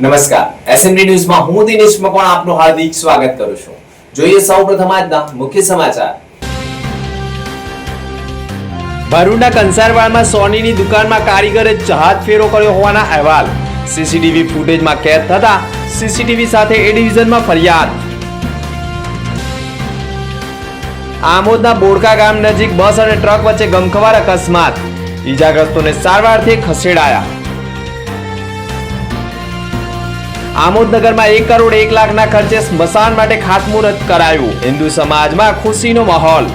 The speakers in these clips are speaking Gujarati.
નમસ્કાર, એસએમડી ન્યૂઝમાં હું દિનેશ મકવાણા આપનું હાર્દિક સ્વાગત કરું છું। જોઈએ સૌપ્રથમ આજના મુખ્ય સમાચાર। ભરૂચના કંસારવાડમાં સોનીની દુકાનમાં કારીગરે જહાજ ફેરો કર્યો હોવાના અહેવાલ। સીસીટીવી ફૂટેજમાં કેદ થતા સીસીટીવી સાથે એ ડિવિઝનમાં ફરિયાદ। આમોદના બોડકા ગામ નજીક બસ અને ટ્રક વચ્ચે ગમખ્વાર અકસ્માત, ઈજાગ્રસ્તોને સારવારથી ખસેડાયા। આમોદ નગરમાં 1 કરોડ 1 લાખના ખર્ચે સ્મશાન માટે ખાતમુહૂર્ત કરાયું, હિન્દુ સમાજમાં ખુશીનો માહોલ।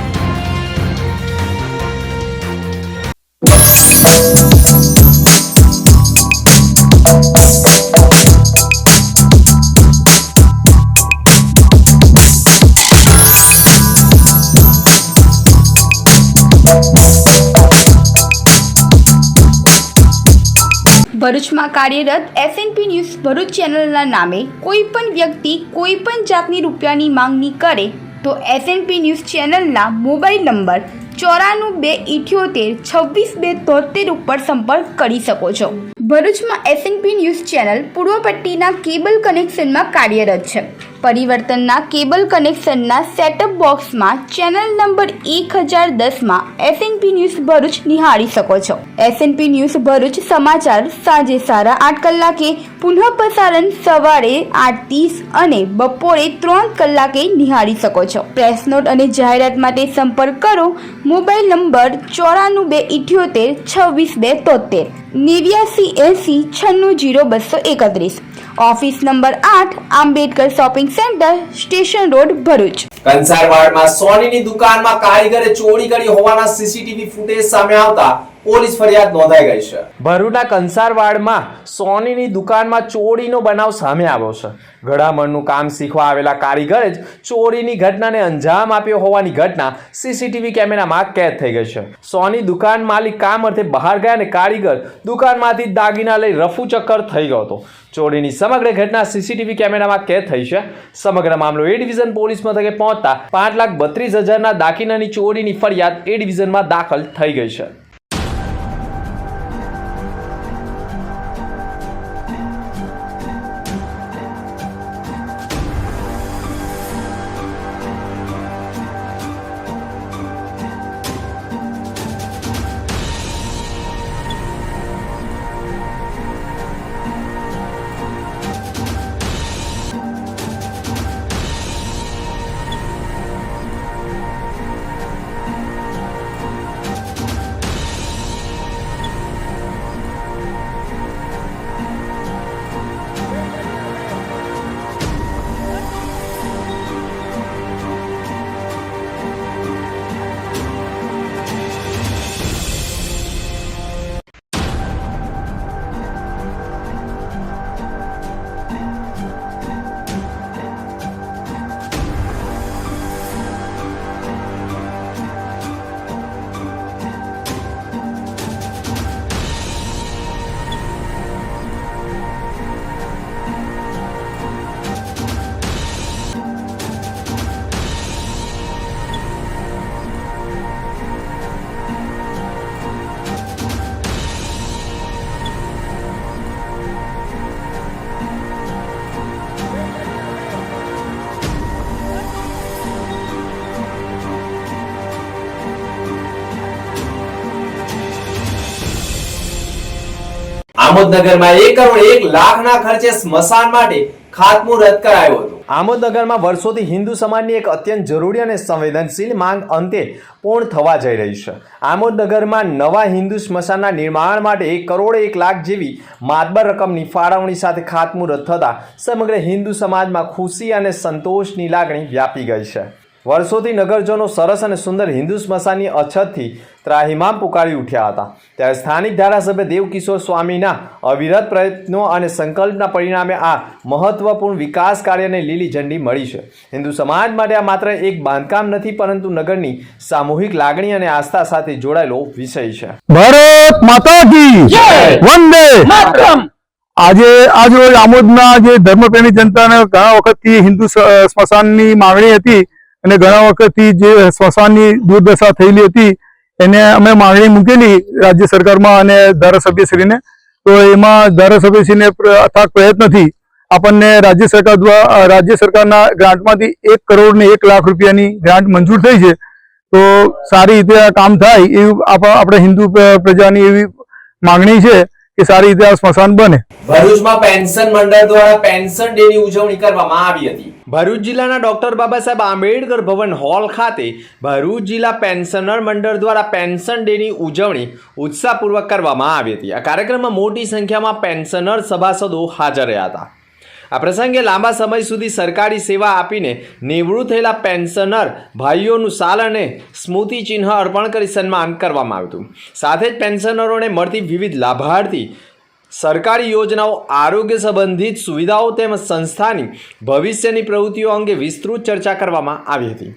ભરૂચમાં કાર્યરત એસએનપી ન્યૂઝ ભરૂચ ચેનલના નામે કોઈ પણ વ્યક્તિ કોઈ પણ જાતની રૂપિયાની માંગણી કરે તો એસએનપી ન્યૂઝ ચેનલના મોબાઈલ નંબર 9428262273 ઉપર સંપર્ક કરી શકો છો। ભરૂચમાં એસએનપી ન્યૂઝ ચેનલ પૂર્વ પટ્ટીના કેબલ કનેક્શનમાં કાર્યરત છે। પરિવર્તનના કેબલ કનેક્શનના સેટઅપ બોક્સમાં ચેનલ નંબર 1010માં એસએનપી ન્યૂઝ ભરૂચ નિહાળી શકો છો। એસએનપી ન્યૂઝ ભરૂચ સમાચાર સાંજે 8:30 કલાકે, પુનઃ પ્રસારણ સવારે 8:30 અને બપોરે 3 કલાકે નિહાળી શકો છો। પ્રેસ નોટ અને જાહેરાત માટે સંપર્ક કરો mobile number 9428262273 8980960231। Office number 8 Ambedkar shopping centre, station road, Bharuch. કંસારવાડમાં સોનીની દુકાનમાં કારીગરે ચોરી કરી હોવાના સીસીટીવી ફૂટેજ સામે આવતા પોલીસ ફરિયાદ નોંધાઈ ગઈ છે। ભરૂચના કંસારવાડમાં સોનીની દુકાનમાં ચોરીનો બનાવ સામે આવ્યો છે। ઘડામણનું કામ શીખવા આવેલા કારીગરે જ ચોરીની ઘટનાને અંજામ આપ્યો હોવાની ઘટના સીસીટીવી કેમેરામાં કેદ થઈ ગઈ છે। સોની દુકાન માલિક કામ અર્થે બહાર ગયા અને કારીગર દુકાનમાંથી દાગીના લઈ રફુ ચક્કર થઈ ગયો હતો। ચોરીની સમગ્ર ઘટના સીસીટીવી કેમેરામાં કેદ થઈ છે। સમગ્ર મામલો એ ડિવિઝન પોલીસ મથકે પહોંચતા 5,32,000ના દાગીનાની ચોરીની ફરિયાદ એ ડિવિઝનમાં દાખલ થઈ ગઈ છે। આમોદ નગરમાં 1 કરોડ 1 લાખના ખર્ચે સ્મશાન માટે ખાતમુહૂર્ત કરાયું હતું। આમોદ નગરમાં વર્ષોથી હિન્દુ સમાજની એક અત્યંત જરૂરી અને સંવેદનશીલ માંગ અંતે પૂર્ણ થવા જઈ રહી છે। આમોદ નગરમાં નવા હિન્દુ સ્મશાનના નિર્માણ માટે 1 કરોડ 1 લાખ જેવી માતબર રકમની ફાળવણી સાથે ખાતમુહૂર્ત થતા સમગ્ર હિન્દુ સમાજમાં ખુશી અને સંતોષની લાગણી વ્યાપી ગઈ છે। વર્ષોથી નગરજનો સરસ અને સુંદર હિન્દુ સ્મશાનની અછતથી ત્રાહિમામ પુકારી ઉઠ્યા હતા, ત્યારે સ્થાનિક ધારાસભ્ય દેવકિશોર સ્વામીના અવિરત પ્રયત્નો અને સંકલ્પના પરિણામે આ મહત્વપૂર્ણ વિકાસ કાર્યને લીલી ઝંડી મળી છે। હિન્દુ સમાજ માટે આ માત્ર એક બાંધકામ નથી, પરંતુ નગરની સામૂહિક લાગણી અને આસ્થા સાથે જોડાયેલો વિષય છે। ભારત માતા કી જય, વંદે માતરમ। આજ રોજ આમોદના જે ધર્મપ્રેમી જનતાને ઘણા વખતથી હિન્દુ સ્મશાનની માંગણી હતી અને ઘણા વખતથી જે સ્મશાનની દુર્દશા થયેલી હતી એને અમે માંગણી મૂકેલી રાજ્ય સરકારમાં અને ધારાસભ્યશ્રીને, તો એમાં ધારાસભ્યશ્રીને અથાગ પ્રયત્નથી આપણને રાજ્ય સરકારના ગ્રાન્ટમાંથી 1 કરોડ ને 1 લાખ રૂપિયાની ગ્રાન્ટ મંજૂર થઈ છે. તો સારી રીતે આ કામ થાય એવું આપણે હિન્દુ પ્રજાની એવી માંગણી છે કે સારી રીતે આ સ્મશાન બને. ભરૂચમાં પેન્શન મંડળ દ્વારા પેન્શન ડે ની ઉજવણી કરવામાં આવી હતી. ભરૂચ જિલ્લાના ડોક્ટર બાબા સાહેબ આંબેડકર ભવન હોલ ખાતે ભરૂચ જિલ્લા પેન્શનર મંડળ દ્વારા પેન્શન ડે ની ઉજવણી ઉત્સાહપૂર્વક કરવામાં આવી હતી. આ કાર્યક્રમમાં મોટી સંખ્યામાં પેન્શનર સભાસદો હાજર રહ્યા હતા. આ પ્રસંગે લાંબા સમય સુધી સરકારી સેવા આપીને નિવૃત્ત થયેલા પેન્શનર ભાઈઓનું શાલ અને સ્મૃતિ ચિહ્ન અર્પણ કરી સન્માન કરવામાં આવ્યું હતું. સાથે જ પેન્શનરોને મળતી વિવિધ લાભાર્થી સરકારી યોજનાઓ, આરોગ્ય સંબંધિત સુવિધાઓ તેમજ સંસ્થાની ભવિષ્યની પ્રવૃત્તિઓ અંગે વિસ્તૃત ચર્ચા કરવામાં આવી હતી.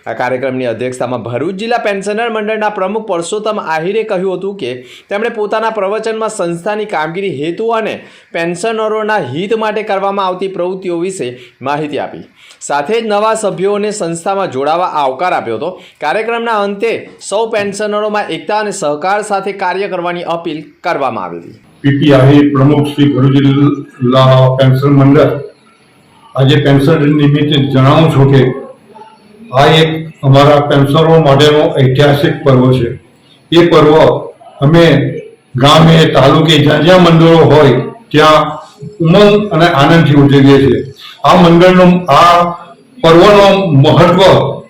આ કાર્યક્રમની અધ્યક્ષતામાં ભરૂચ જિલ્લા પેન્શનર મંડળના પ્રમુખ પરસોત્તમ આહિરે કહ્યું હતું કે તેમણે પોતાના પ્રવચનમાં સંસ્થાની કામગીરી, હેતુ અને પેન્શનરોના હિત માટે કરવામાં આવતી પ્રવૃત્તિઓ વિશે માહિતી આપી. સાથે જ નવા સભ્યોને સંસ્થામાં જોડાવા આવકાર આપ્યો હતો. કાર્યક્રમના અંતે સૌ પેન્શનરોમાં એકતા અને સહકાર સાથે કાર્ય કરવાની અપીલ કરવામાં આવી હતી. પીપી આહિર, પ્રમુખ શ્રી ભરૂચ જિલ્લા પેન્શન મંડળ. આજે પેન્શન નિમિત્તે જણાવું છું કે આ એક અમારા પેન્શનરો માટેનો ઐતિહાસિક પર્વ છે. એ પર્વ અમે ગામે, તાલુકે જ્યાં જ્યાં મંડળો હોય ત્યાં ઉમંગ અને આનંદથી ઉજવીએ છીએ. આ મંડળનો આ પર્વનો મહત્વ,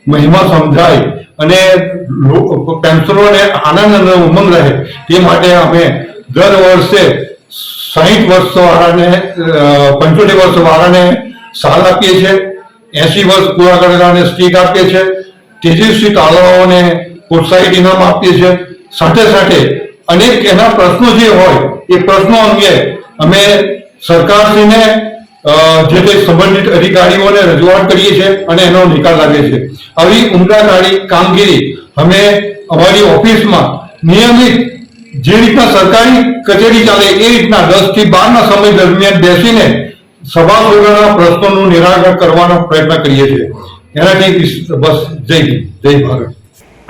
મહિમા સમજાય અને પેન્શનરોને આનંદ અને ઉમંગ રહે તે માટે અમે દર વર્ષે 60 વર્ષ વાળાને 75 વર્ષ વાળાને શાલ આપીએ છીએ. 80 વર્ષ પૂરા કરેલાને સ્ટીક આપીએ છીએ. તેજસ્વી તાલાઓને પ્રોત્સાહિત ઇનામ આપીએ છીએ. સાથે સાથે અનેક એના પ્રશ્નો જે હોય એ પ્રશ્નો અંગે અમે સરકારશ્રીને જે તે સંબંધિત અધિકારીઓને રજૂઆત કરીએ છીએ અને એનો નિકાલ લાવીએ છીએ. આવી ઉમદાકારી કામગીરી અમે અમારી ઓફિસમાં નિયમિત જે રીતના સરકારી કચેરી ચાલે એ રીતના 10 થી 12 સમય દરમિયાન બેસીને સભાસદોના પ્રશ્નોનું નિરાકરણ કરવાનો પ્રયત્ન કરીએ છીએ. એનાથી બસ જય ભારત.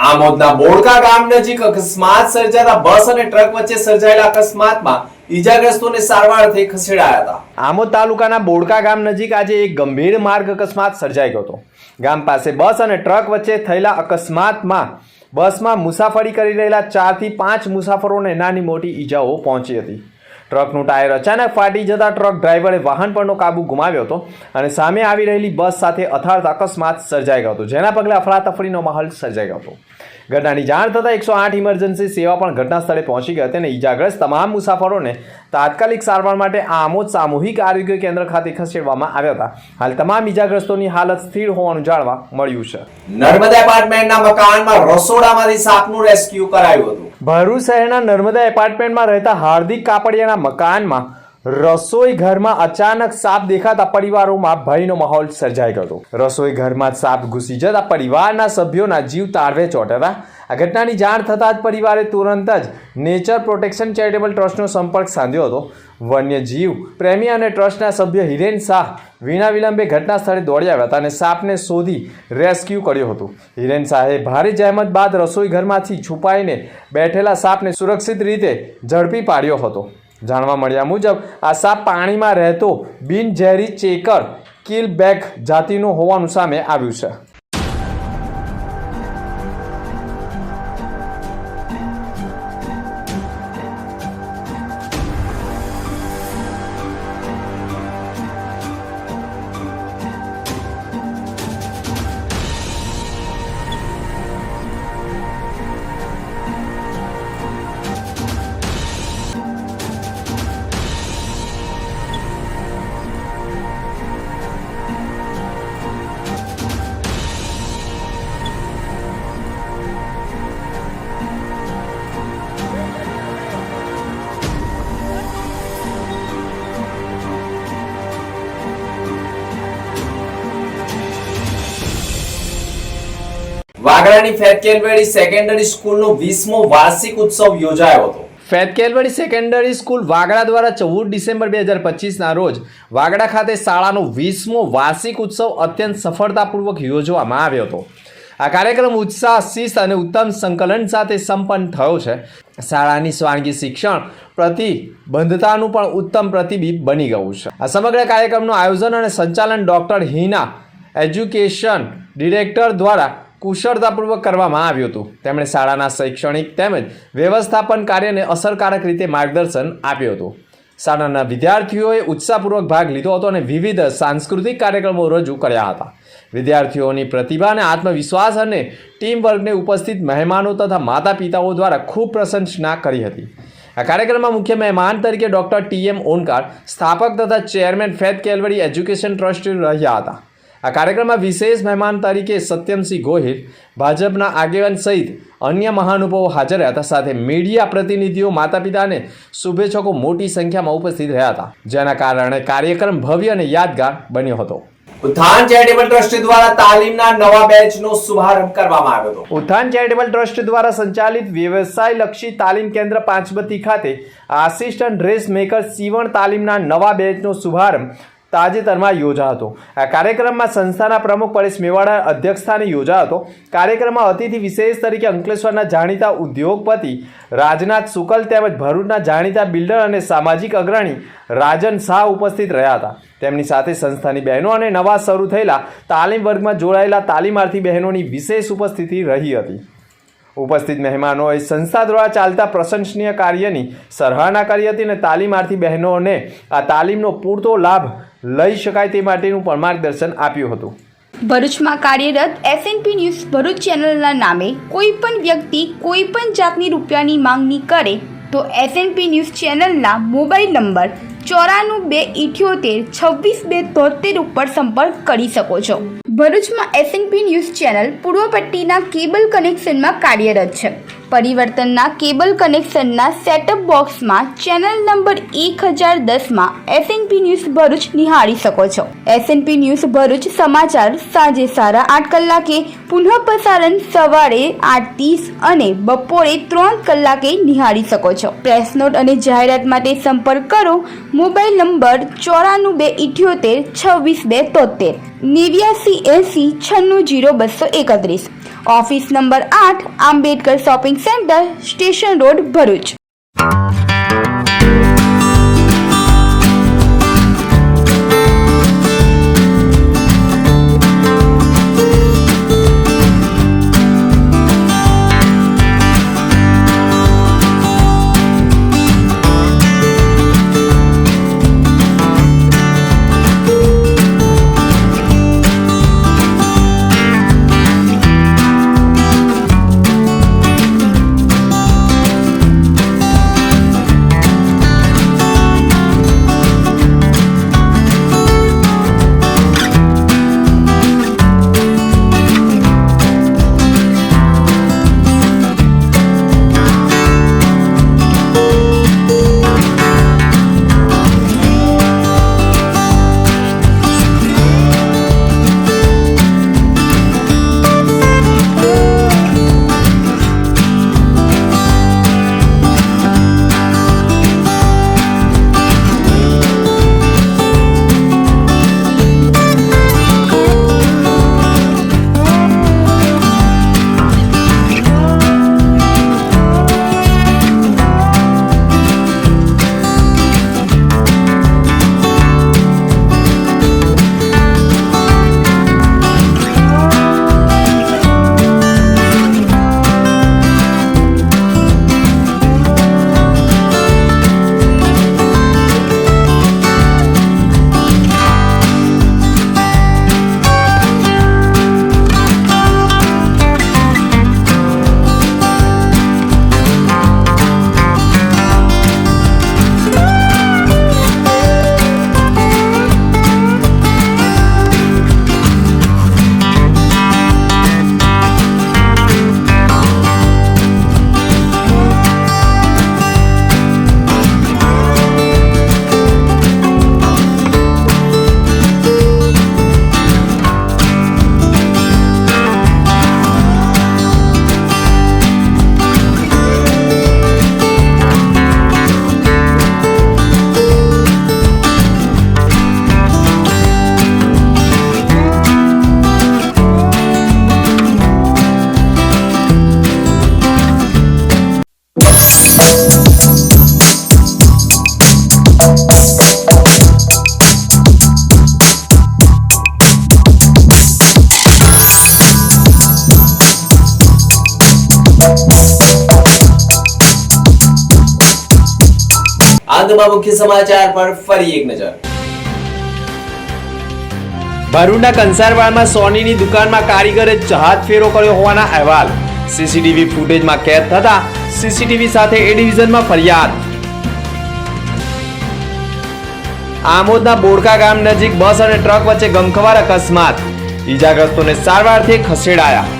આમોદના બોડકા ગામ નજીક અકસ્માત સર્જાતા બસ અને ટ્રક વચ્ચે સર્જાયેલા અકસ્માતમાં ઈજાગ્રસ્તોને સારવારથી ખસેડાયા હતા. આમોદ તાલુકાના બોડકા ગામ નજીક આજે એક ગંભીર માર્ગ અકસ્માત સર્જાઈ ગયો હતો. ગામ પાસે બસ અને ટ્રક વચ્ચે થયેલા અકસ્માતમાં બસમાં મુસાફરી કરી રહેલા 4 થી 5 મુસાફરોને નાની મોટી ઈજાઓ પહોંચી હતી. ટ્રકનું ટાયર અચાનક ફાટી જતા ટ્રક ડ્રાઈવરે વાહન પરનો કાબુ ગુમાવ્યો હતો અને સામે આવી રહેલી બસ સાથે અથાડતા અકસ્માત સર્જાઈ ગયો હતો, જેના પગલે અફરાતફરીનો માહોલ સર્જાઈ ગયો હતો. ઘટનાની જાણ થતાં 108 ઇમરજન્સી સેવા પણ ઘટના સ્થળે પહોંચી ગઈ હતી અને ઈજાગ્રસ્ત તમામ મુસાફરોને તાત્કાલિક સારવાર માટે આમોદ સામૂહિક આરોગ્ય કેન્દ્ર ખાતે ખસેડવામાં આવ્યા હતા. હાલ તમામ ઈજાગ્રસ્તોની હાલત સ્થિર હોવાનું જાણવા મળ્યું છે. નર્મદા એપાર્ટમેન્ટના મકાનમાં રસોડામાંથી સાપનું રેસ્ક્યુ કરાયું હતું. ભરૂચ શહેરના નર્મદા એપાર્ટમેન્ટમાં રહેતા હાર્દિક કાપડિયાના મકાનમાં રસોઈ ઘરમાં અચાનક સાપ દેખાતા પરિવારોમાં ભયનો માહોલ સર્જાઈ ગયો હતો. રસોઈ ઘરમાં સાપ ઘૂસી જતા પરિવારના સભ્યોના જીવ તાળવે ચોંટ્યા હતા. આ ઘટનાની જાણ થતાં જ પરિવારે તુરંત જ નેચર પ્રોટેક્શન ચેરિટેબલ ટ્રસ્ટનો સંપર્ક સાધ્યો હતો. વન્યજીવ પ્રેમી અને ટ્રસ્ટના સભ્ય હિરેન શાહ વિના વિલંબે ઘટના સ્થળે દોડી આવ્યા હતા અને સાપને શોધી રેસ્ક્યુ કર્યો હતો. હિરેન શાહે ભારે જહેમત બાદ રસોઈ ઘરમાંથી છુપાઈને બેઠેલા સાપને સુરક્ષિત રીતે ઝડપી પાડ્યો હતો. જાણવા મળ્યા મુજબ આ સાપ પાણીમાં રહેતો બિનઝેરી ચેકર કિલબેક જાતિનું હોવાનું સામે આવ્યું છે. વાગડાની ફેત કેલવેડી સેકન્ડરી સ્કૂલનો 20મો વાર્ષિક ઉત્સવ યોજાયો હતો. ફેત કેલવેડી સેકન્ડરી સ્કૂલ વાગડા દ્વારા 14 ડિસેમ્બર 2025ના રોજ વાગડા ખાતે શાળાનો 20મો વાર્ષિક ઉત્સવ અત્યંત સફળતાપૂર્વક યોજવામાં આવ્યો હતો. આ કાર્યક્રમ ઉત્સાહ, શિસ્ત અને ઉત્તમ સંકલન સાથે સંપન્ન થયો છે. શાળાની સ્વાંગી શિક્ષણ પ્રતિબદ્ધતાનું પણ ઉત્તમ પ્રતિબિંબ બની ગયું છે. આ સમગ્ર કાર્યક્રમનું આયોજન અને સંચાલન ડોક્ટર હિના, એજ્યુકેશન ડિરેક્ટર દ્વારા કુશળતાપૂર્વક કરવામાં આવ્યું હતું. તેમણે શાળાના શૈક્ષણિક તેમજ વ્યવસ્થાપન કાર્યને અસરકારક રીતે માર્ગદર્શન આપ્યું હતું. શાળાના વિદ્યાર્થીઓએ ઉત્સાહપૂર્વક ભાગ લીધો હતો અને વિવિધ સાંસ્કૃતિક કાર્યક્રમો રજૂ કર્યા હતા. વિદ્યાર્થીઓની પ્રતિભા અને આત્મવિશ્વાસ અને ટીમ વર્કને ઉપસ્થિત મહેમાનો તથા માતા પિતાઓ દ્વારા ખૂબ પ્રશંસના કરી હતી. આ કાર્યક્રમમાં મુખ્ય મહેમાન તરીકે ડોક્ટર TM ઓનકાર, સ્થાપક તથા ચેરમેન ફેથ કેલ્વરી એજ્યુકેશન ટ્રસ્ટ રહ્યા હતા. આ કાર્યક્રમમાં વિશેષ મહેમાન તરીકે સત્યમસિંહ ગોહિલ, ભાજપના આગેવાન સહિત અન્ય મહાનુભાવો હાજર રહ્યા હતા. સાથે મીડિયા પ્રતિનિધિઓ, માતા પિતા અને શુભેચ્છકો મોટી સંખ્યામાં ઉપસ્થિત રહ્યા હતા, જેના કારણે કાર્યક્રમ ભવ્ય અને યાદગાર બન્યો હતો. ઉત્થાન ચેરિટેબલ ટ્રસ્ટ દ્વારા તાલીમના નવા બેચનો શુભારંભ કરવામાં આવ્યો હતો. ઉત્થાન ચેરિટેબલ ટ્રસ્ટ દ્વારા સંચાલિત વ્યવસાયલક્ષી તાલીમ કેન્દ્ર પાંચબત્તી ખાતે આસિસ્ટન્ટ ડ્રેસ મેકર સીવણ તાલીમના નવા બેચનો શુભારંભ તાજેતરમાં યોજાયો હતો. આ કાર્યક્રમમાં સંસ્થાના પ્રમુખ પરેશ મેવાડા અધ્યક્ષસ્થાને યોજાયો હતો. કાર્યક્રમમાં અતિથિ વિશેષ તરીકે અંકલેશ્વરના જાણીતા ઉદ્યોગપતિ રાજનાથ શુકલ તેમજ ભરૂચના જાણીતા બિલ્ડર અને સામાજિક અગ્રણી રાજન શાહ ઉપસ્થિત રહ્યા હતા. તેમની સાથે સંસ્થાની બહેનો અને નવા શરૂ થયેલા તાલીમ વર્ગમાં જોડાયેલા તાલીમાર્થી બહેનોની વિશેષ ઉપસ્થિતિ રહી હતી. ઉપસ્થિત મહેમાનોએ સંસ્થા દ્વારા ચાલતા પ્રશંસનીય કાર્યની સરાહના કરી હતી અને તાલીમાર્થી બહેનોને આ તાલીમનો પૂરતો લાભ લઈ શકાય તે માટેનું પણ માર્ગદર્શન આપ્યું હતું. ભરૂચમાં કાર્યરત SNP ન્યૂઝ ભરૂચ ચેનલના નામે કોઈ પણ વ્યક્તિ કોઈ પણ જાતની રૂપિયાની માંગણી કરે તો SNP ન્યૂઝ ચેનલના મોબાઈલ નંબર 9428762273 ઉપર સંપર્ક કરી શકો છો. ભરૂચમાં SNP ન્યૂઝ ચેનલ પૂર્વ પટ્ટીના કેબલ કનેક્શનમાં કાર્યરત છે. પરિવર્તનના કેબલ કનેક્શનના સેટઅપ બોક્સમાં ચેનલ નંબર 1010માં SNP ન્યૂઝ ભરૂચ નિહાળી શકો છો. SNP ન્યૂઝ ભરૂચ સમાચાર સાંજે 8:30 કલાકે, પુનઃ પ્રસારણ સવારે 8:30 અને બપોરે 3 કલાકે નિહાળી શકો છો. પ્રેસ નોટ અને જાહેરાત માટે સંપર્ક કરો. Mobile number 9428762273 8980960231. Office number 8, Ambedkar shopping centre, station road, Bharuch. અંતમાં મુખ્ય સમાચાર પર ફરી એક નજર. ભરૂચના કંસારવાડમાં સોનીની દુકાનમાં કારીગરે જહાજ ફેરો કર્યો હોવાના અહેવાલ. સીસીટીવી ફૂટેજમાં કેદ થતા સીસીટીવી સાથે એ ડિવિઝનમાં ફરિયાદ. આમોદના બોડકા ગામ નજીક બસ અને ટ્રક વચ્ચે ગમખ્વાર અકસ્માત. ઈજાગ્રસ્તોને સારવારથી ખસેડાયા.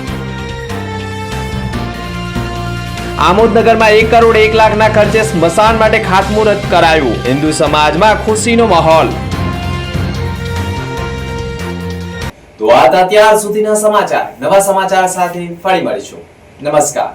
આમોદ નગરમાં 1 કરોડ 1 લાખના ખર્ચે સ્મશાન માટે ખાતમુહૂર્ત કરાયું. હિન્દુ સમાજમાં ખુશીનો માહોલ. તો આ હતા ત્યાર સુધીના સમાચાર. નવા સમાચાર સાથે ફરી મળીશું. નમસ્કાર.